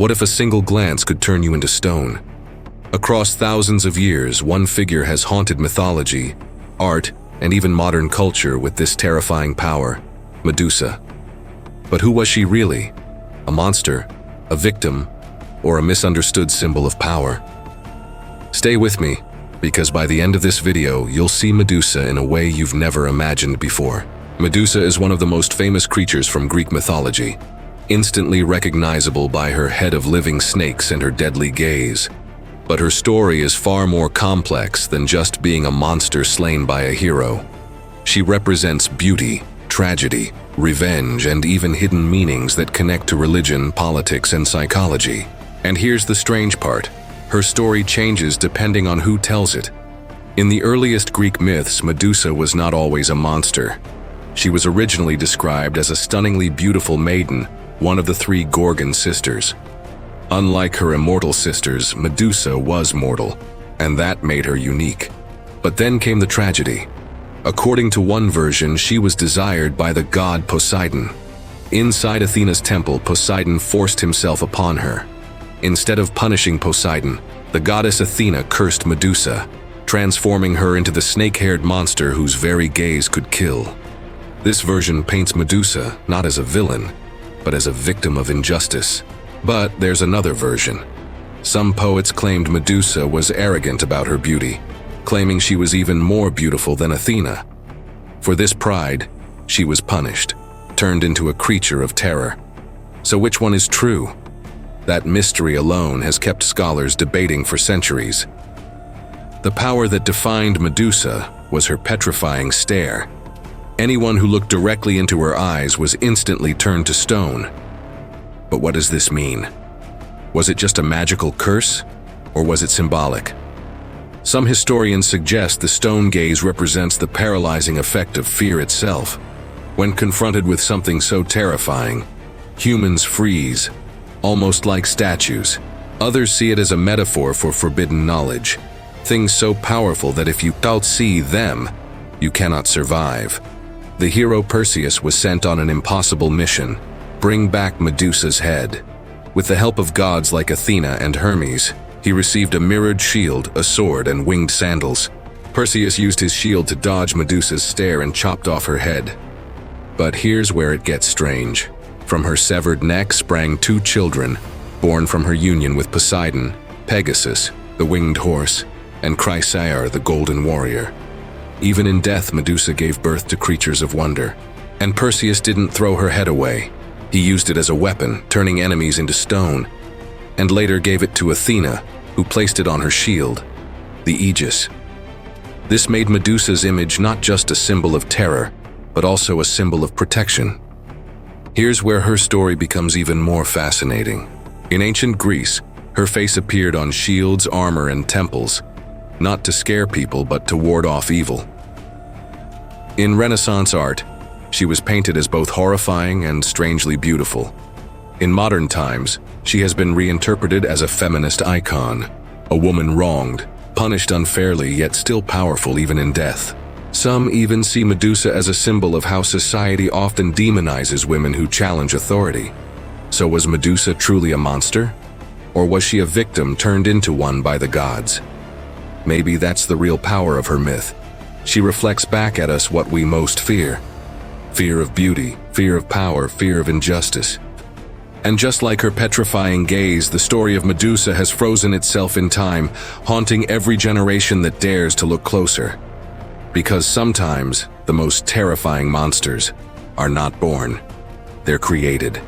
What if a single glance could turn you into stone? Across thousands of years, one figure has haunted mythology, art, and even modern culture with this terrifying power: Medusa. But who was she really? A monster, a victim, or a misunderstood symbol of power? Stay with me, because by the end of this video, you'll see Medusa in a way you've never imagined before. Medusa is one of the most famous creatures from Greek mythology, instantly recognizable by her head of living snakes and her deadly gaze. But her story is far more complex than just being a monster slain by a hero. She represents beauty, tragedy, revenge, and even hidden meanings that connect to religion, politics, and psychology. And here's the strange part: her story changes depending on who tells it. In the earliest Greek myths, Medusa was not always a monster. She was originally described as a stunningly beautiful maiden, one of the three Gorgon sisters. Unlike her immortal sisters, Medusa was mortal, and that made her unique. But then came the tragedy. According to one version, she was desired by the god Poseidon. Inside Athena's temple, Poseidon forced himself upon her. Instead of punishing Poseidon, the goddess Athena cursed Medusa, transforming her into the snake-haired monster whose very gaze could kill. This version paints Medusa not as a villain, but as a victim of injustice. But there's another version. Some poets claimed Medusa was arrogant about her beauty, claiming she was even more beautiful than Athena. For this pride, she was punished, turned into a creature of terror. So which one is true? That mystery alone has kept scholars debating for centuries. The power that defined Medusa was her petrifying stare. Anyone who looked directly into her eyes was instantly turned to stone. But what does this mean? Was it just a magical curse, or was it symbolic? Some historians suggest the stone gaze represents the paralyzing effect of fear itself. When confronted with something so terrifying, humans freeze, almost like statues. Others see it as a metaphor for forbidden knowledge, things so powerful that if you don't see them, you cannot survive. The hero Perseus was sent on an impossible mission: bring back Medusa's head. With the help of gods like Athena and Hermes, he received a mirrored shield, a sword, and winged sandals. Perseus used his shield to dodge Medusa's stare and chopped off her head. But here's where it gets strange. From her severed neck sprang two children, born from her union with Poseidon: Pegasus, the winged horse, and Chrysaor, the golden warrior. Even in death, Medusa gave birth to creatures of wonder. And Perseus didn't throw her head away. He used it as a weapon, turning enemies into stone, and later gave it to Athena, who placed it on her shield, the Aegis. This made Medusa's image not just a symbol of terror, but also a symbol of protection. Here's where her story becomes even more fascinating. In ancient Greece, her face appeared on shields, armor, and temples, not to scare people but to ward off evil. In Renaissance art, she was painted as both horrifying and strangely beautiful. In modern times, she has been reinterpreted as a feminist icon, a woman wronged, punished unfairly yet still powerful even in death. Some even see Medusa as a symbol of how society often demonizes women who challenge authority. So was Medusa truly a monster? Or was she a victim turned into one by the gods? Maybe that's the real power of her myth. She reflects back at us what we most fear. Fear of beauty, fear of power, fear of injustice. And just like her petrifying gaze, the story of Medusa has frozen itself in time, haunting every generation that dares to look closer. Because sometimes, the most terrifying monsters are not born, they're created.